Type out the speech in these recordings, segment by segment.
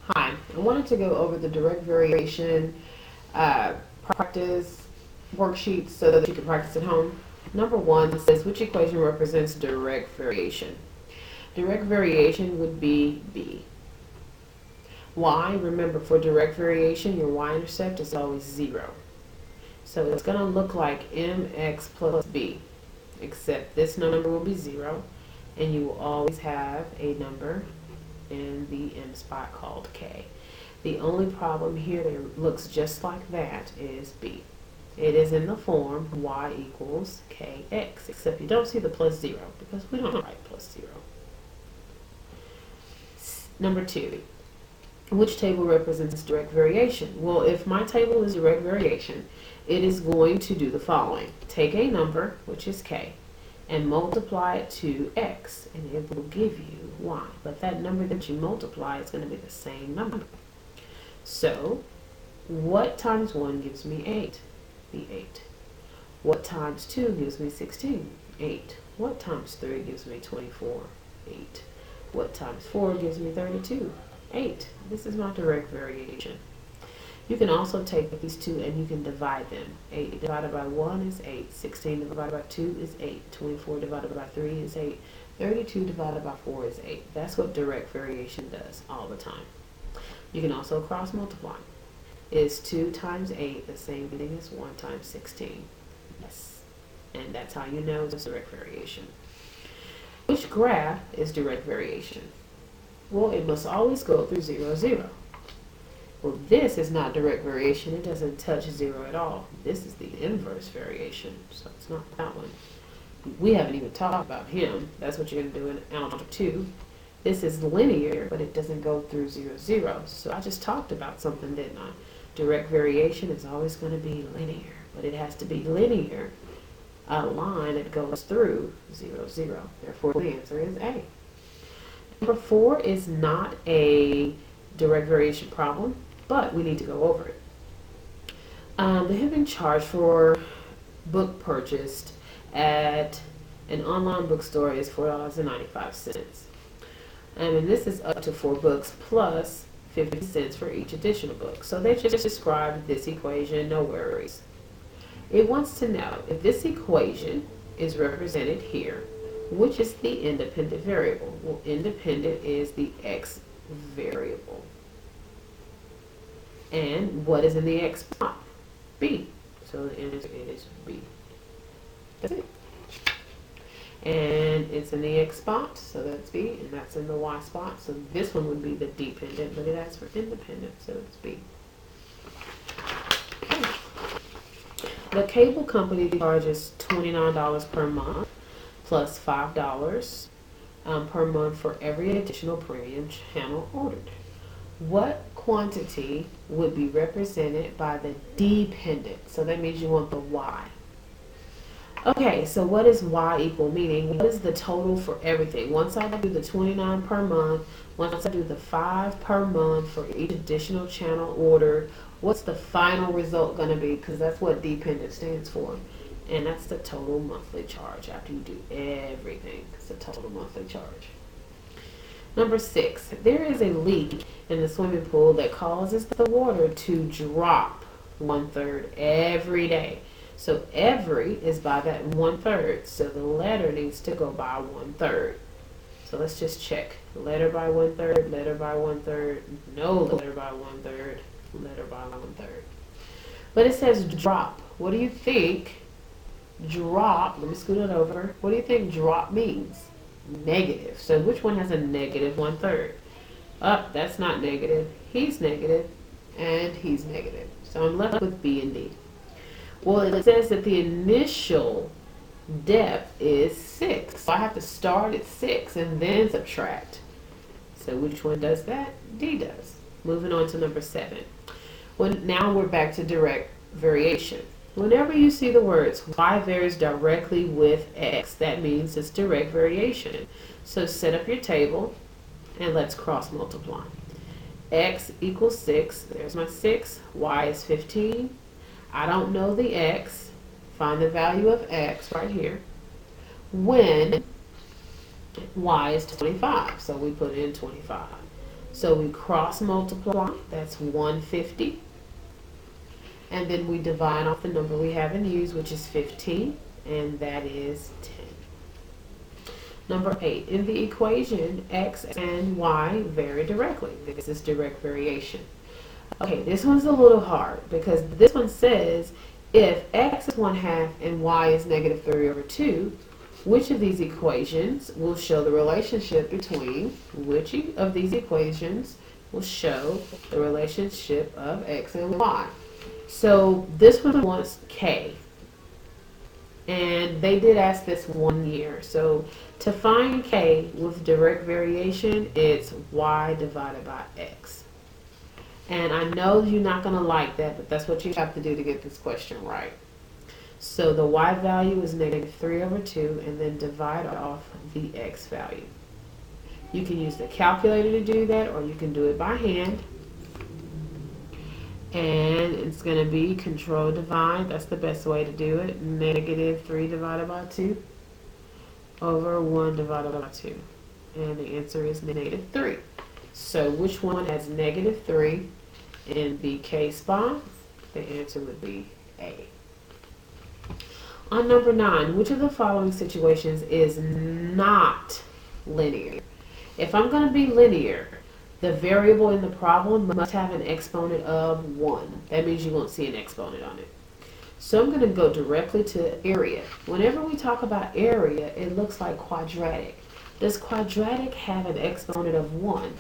Hi, I wanted to go over the direct variation practice worksheets so that you can practice at home. Number one says which equation represents direct variation. Direct variation would be B. Y, remember for direct variation, your y-intercept is always 0. So it's going to look like mx plus b, except this number will be 0, and you will always have a number in the m spot called k. The only problem here that looks just like that is b. It is in the form y equals kx, except you don't see the plus 0 because we don't write plus 0. Number 2, which table represents direct variation? Well, if my table is direct variation, it is going to do the following. Take a number, which is k, and multiply it to x, and it will give you y. But that number that you multiply is going to be the same number. So, what times 1 gives me 8? The 8. What times 2 gives me 16? 8. What times 3 gives me 24? 8. What times 4 gives me 32? 8. This is my direct variation. You can also take these two and you can divide them. 8 divided by 1 is 8. 16 divided by 2 is 8. 24 divided by 3 is 8. 32 divided by 4 is 8. That's what direct variation does all the time. You can also cross multiply. Is 2 times 8 the same thing as 1 times 16? Yes. And that's how you know it's direct variation. Which graph is direct variation? Well, it must always go through 0, 0. Well, this is not direct variation. It doesn't touch 0 at all. This is the inverse variation, so it's not that one. We haven't even talked about him. That's what you're going to do in Algebra 2. This is linear, but it doesn't go through 0, 0. So I just talked about something, didn't I? Direct variation is always going to be linear, but it has to be linear, a line that goes through 0, 0. Therefore, the answer is A. Number 4 is not a direct variation problem, but we need to go over it. They have been charged for book purchased at an online bookstore is $4.95. And this is up to 4 books plus 50 cents for each additional book. So they just described this equation, no worries. It wants to know if this equation is represented here, which is the independent variable? Well, independent is the x variable. And what is in the x spot? B. So the answer is B. That's it. And it's in the x spot, so that's B, and that's in the y spot. So this one would be the dependent, but it asks for independent, so it's B. Okay. The cable company charges $29 per month plus $5 per month for every additional premium channel ordered. What quantity would be represented by the dependent? So that means you want the y. Okay, so what is y equal? Meaning, what is the total for everything? Once I do the 29 per month, once I do the 5 per month for each additional channel ordered, what's the final result going to be? Because that's what dependent stands for. And that's the total monthly charge after you do everything. It's the total monthly charge. Number 6, there is a leak in the swimming pool that causes the water to drop 1/3 every day. So every is by that 1/3. So the letter needs to go by 1/3. So let's just check. Letter by 1/3, letter by 1/3, no letter by 1/3, letter by 1/3. But it says drop. What do you think drop, let me scoot it over. What do you think drop means? Negative. So which one has a negative 1/3? That's not negative. He's negative, and he's negative. So I'm left with B and D. Well, it says that the initial depth is 6. So I have to start at 6 and then subtract. So which one does that? D does. Moving on to number 7. Well, now we're back to direct variation. Whenever you see the words y varies directly with x, that means it's direct variation. So set up your table and let's cross multiply. X equals 6. There's my 6. Y is 15. I don't know the x. Find the value of x right here. When y is 25. So we put in 25. So we cross multiply, that's 150. And then we divide off the number we haven't used, which is 15, and that is 10. Number 8, in the equation, x and y vary directly. This is direct variation. Okay, this one's a little hard because this one says if x is 1/2 and y is -3/2, which of these equations will show the relationship between, which of these equations will show the relationship of x and y? So this one wants k. And they did ask this 1 year. So to find k with direct variation, it's y divided by x. And I know you're not going to like that, but that's what you have to do to get this question right. So the y value is -3/2, and then divide off the x value. You can use the calculator to do that, or you can do it by hand. And it's going to be control divide. That's the best way to do it. -3 divided by 2 over 1 divided by 2. And the answer is -3. So which one has -3 in the k spot? The answer would be A. On number 9, which of the following situations is not linear? If I'm going to be linear, the variable in the problem must have an exponent of 1. That means you won't see an exponent on it. So I'm going to go directly to area. Whenever we talk about area, it looks like quadratic. Does quadratic have an exponent of 1?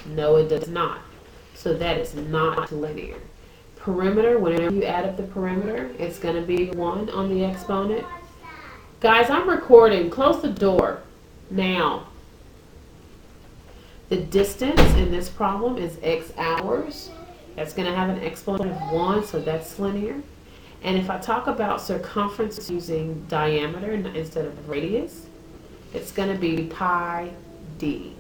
No, it does not. So that is not linear. Perimeter, whenever you add up the perimeter, it's going to be 1 on the exponent. Guys, I'm recording. Close the door now. The distance in this problem is x hours. That's going to have an exponent of 1, so that's linear. And if I talk about circumference using diameter instead of radius, it's going to be pi d.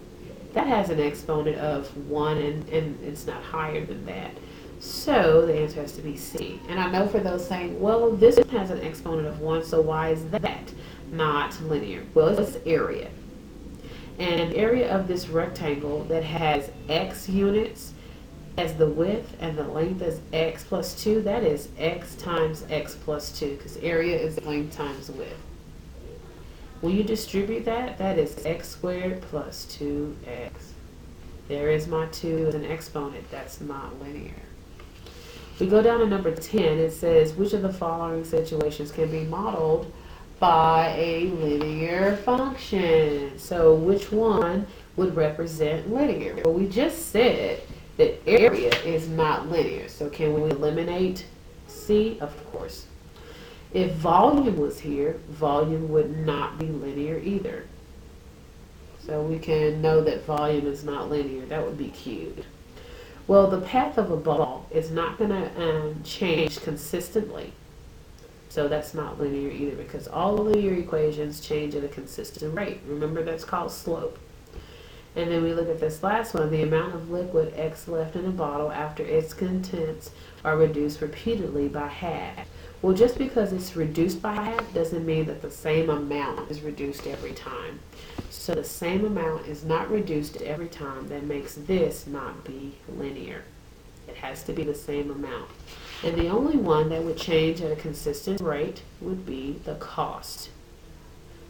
That has an exponent of 1, and it's not higher than that. So the answer has to be C. And I know for those saying, well, this one has an exponent of 1, so why is that not linear? Well, it's area. And area of this rectangle that has x units as the width and the length is x plus 2, that is x times x plus 2, because area is length times width. When you distribute that, that is x squared plus 2x. There is my 2 as an exponent. That's not linear. We go down to number 10. It says, which of the following situations can be modeled by a linear function? So which one would represent linear? Well, we just said that area is not linear. So can we eliminate C? Of course. If volume was here, volume would not be linear either. So we can know that volume is not linear. That would be cubed. Well, the path of a ball is not going to change consistently. So that's not linear either, because all linear equations change at a consistent rate. Remember, that's called slope. And then we look at this last one, the amount of liquid X left in a bottle after its contents are reduced repeatedly by half. Well, just because it's reduced by half doesn't mean that the same amount is reduced every time. So the same amount is not reduced every time. That makes this not be linear. It has to be the same amount. And the only one that would change at a consistent rate would be the cost.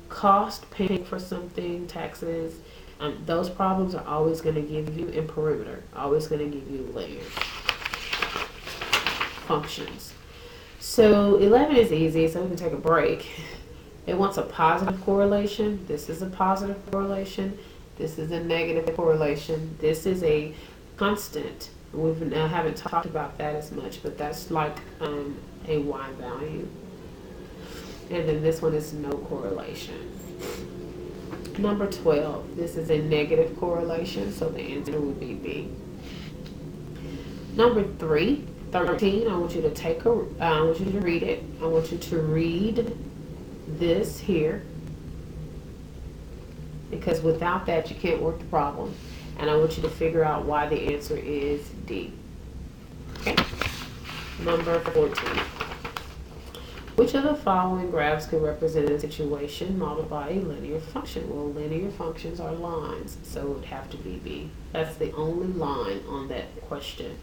Cost, paying for something, taxes, those problems are always going to give you, in perimeter, always going to give you linear functions. So 11 is easy, so we can take a break. It wants a positive correlation. This is a positive correlation. This is a negative correlation. This is a constant. We haven't talked about that as much, but that's like a y value. And then this one is no correlation. Number 12, this is a negative correlation, so the answer would be B. Number 13, I want you to I want you to read it. I want you to read this here, because without that you can't work the problem. And I want you to figure out why the answer is D. Okay. Number 14. Which of the following graphs could represent a situation modeled by a linear function? Well, linear functions are lines, so it would have to be B. That's the only line on that question.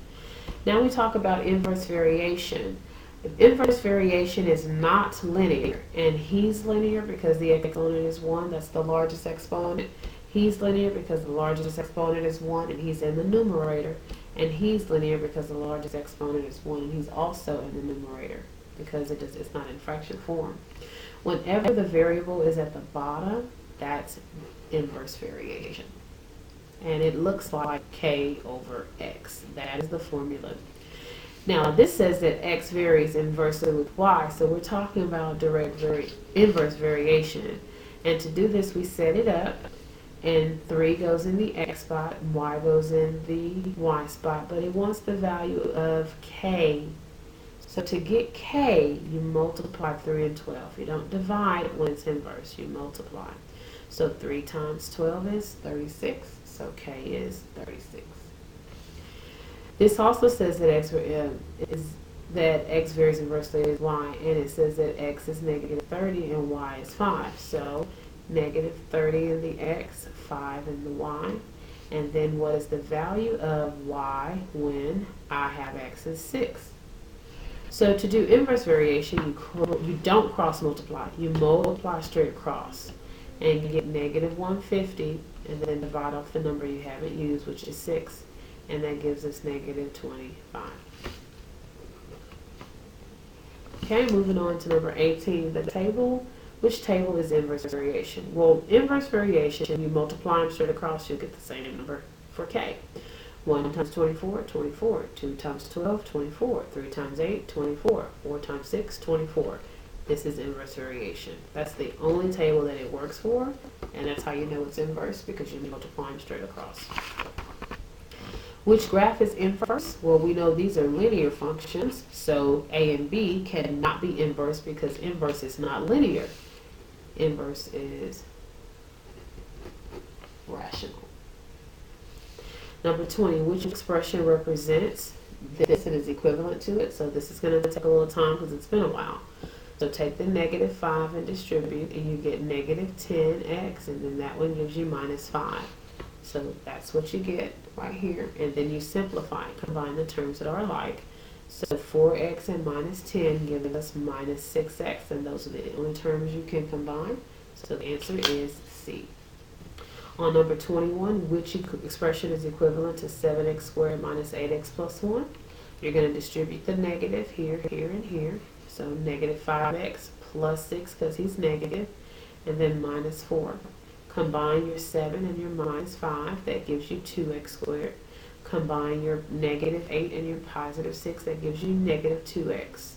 Now we talk about inverse variation. If inverse variation is not linear, and he's linear because the exponent is 1, that's the largest exponent. He's linear because the largest exponent is 1, and he's in the numerator. And he's linear because the largest exponent is 1, and he's also in the numerator, because it's not in fraction form. Whenever the variable is at the bottom, that's inverse variation. And it looks like k over x. That is the formula. Now this says that x varies inversely with y, so we're talking about inverse variation. And to do this, we set it up, and 3 goes in the x spot, and y goes in the y spot, but it wants the value of k. So to get k, you multiply 3 and 12. You don't divide when it's inverse, you multiply. So 3 times 12 is 36, so k is 36. This also says that x varies inversely with y, and it says that x is negative 30 and y is 5. So negative 30 in the x, 5 in the y. And then what is the value of y when I have x is 6? So to do inverse variation, you don't cross multiply. You multiply straight across. And you get negative 150, and then divide off the number you haven't used, which is 6. And that gives us negative 25. Okay, moving on to number 18, the table. Which table is inverse variation? Well, inverse variation, you multiply them straight across, you'll get the same number for k. 1 times 24, 24. 2 times 12, 24. 3 times 8, 24. 4 times 6, 24. This is inverse variation. That's the only table that it works for, and that's how you know it's inverse, because you're multiplying straight across. Which graph is inverse? Well, we know these are linear functions, so A and B cannot be inverse because inverse is not linear. Inverse is rational. Number 20, which expression represents this and is equivalent to it? So this is going to take a little time because it's been a while. So take the negative 5 and distribute, and you get negative 10x, and then that one gives you minus 5. So that's what you get right here. And then you simplify, combine the terms that are alike. So 4x and minus 10 gives us minus 6x, and those are the only terms you can combine. So the answer is C. On number 21, which expression is equivalent to 7x squared minus 8x plus 1? You're going to distribute the negative here, here, and here. So negative 5x plus 6 because he's negative, and then minus 4. Combine your 7 and your minus 5, that gives you 2x squared. Combine your negative 8 and your positive 6, that gives you negative 2x.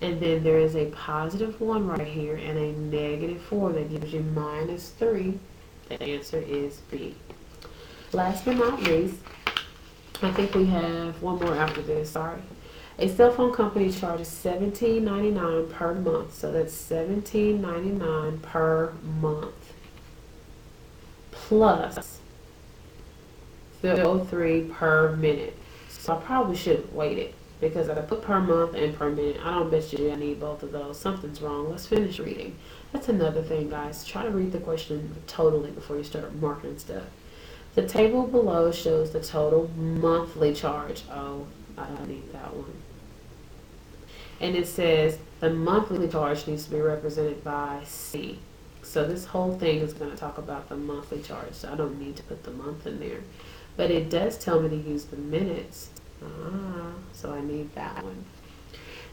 And then there is a positive 1 right here and a negative 4 that gives you minus 3. The answer is B. Last but not least, I think we have one more after this, sorry. A cell phone company charges $17.99 per month, so that's $17.99 per month. Plus $3 per minute. So I probably should weight it, because I put per month and per minute. I don't bet you I need both of those. Something's wrong. Let's finish reading. That's another thing, guys. Try to read the question totally before you start marking stuff. The table below shows the total monthly charge. Oh, I don't need that one. And it says the monthly charge needs to be represented by C. So this whole thing is going to talk about the monthly charge, so I don't need to put the month in there. But it does tell me to use the minutes, so I need that one.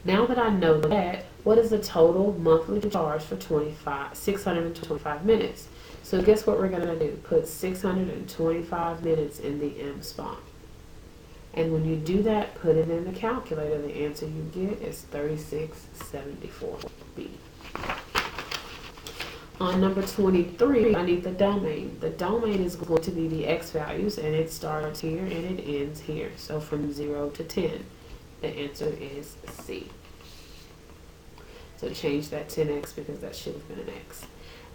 Now that I know that, what is the total monthly charge for 625 minutes? So guess what we're going to do? Put 625 minutes in the M spot. And when you do that, put it in the calculator. The answer you get is 3674B. On number 23, I need the domain. The domain is going to be the x values, and it starts here and it ends here. So from 0 to 10, the answer is C. So change that 10x because that should have been an x.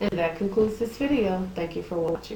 And that concludes this video. Thank you for watching.